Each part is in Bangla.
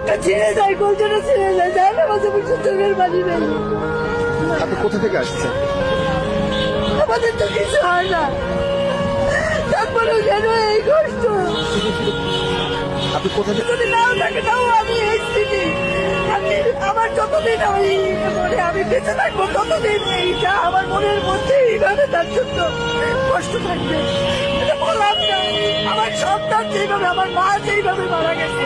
বুকটা ছিঁড়ে যায়, কলজটা ছিঁড়ে যায়, জানা মাঝে বসে চোখের পানি নেই। আপনি কোথা থেকে আসছেন? আমাদের তো কিছু হয় না, তারপরেও কেন এই কষ্ট? আপনি কোথা থেকে? যদি নাও থাকে তাও আমি এই স্থিতি, আমি আমার যতদিন আমি মনে আমি বেঁচে থাকবো ততদিন এইটা আমার মনের মধ্যে এইভাবে তার জন্য কষ্ট থাকবে। এটা বললাম না, আমার সন্তান যেভাবে, আমার মা যেইভাবে মারা গেছে,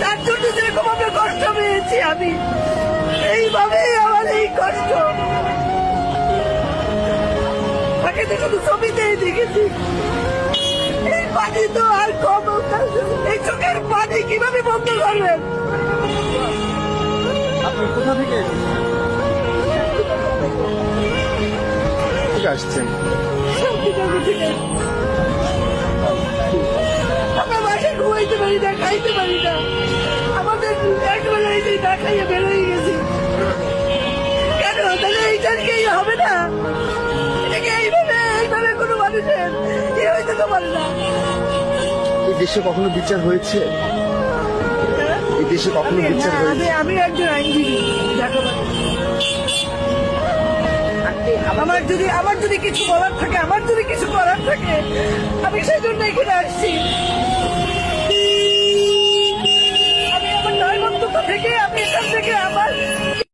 তার জন্য যেরকম আমরা কষ্ট পেয়েছি, আমি এইভাবেই আমার এই কষ্ট। তাকে তো শুধু ছবিতেই দেখেছি। এই পানি তো আর কম, এই চোখের পানি কিভাবে বন্ধ করবেন? আপনি কোথা থেকে আসছেন? আমরা বাসায় ঘুমাইতে পারি না, খাইতে পারি না, আমাদের একবেলা এই যে না খাইয়ে বের হয়ে গেছি। কেন? তাহলে এইটার কি হবে না? এটাকে এইভাবে কোনো মানুষের ইয়ে হইতে তো পারে না। এই দেশে কখনো বিচার হয়েছে? এই দেশে কখনো বিচার হয়েছে? আমি একজন আইনজীবী, আমার যদি কিছু বলার থাকে, আমার যদি কিছু করার থাকে, আমি সেই জন্য এখানে আসছি।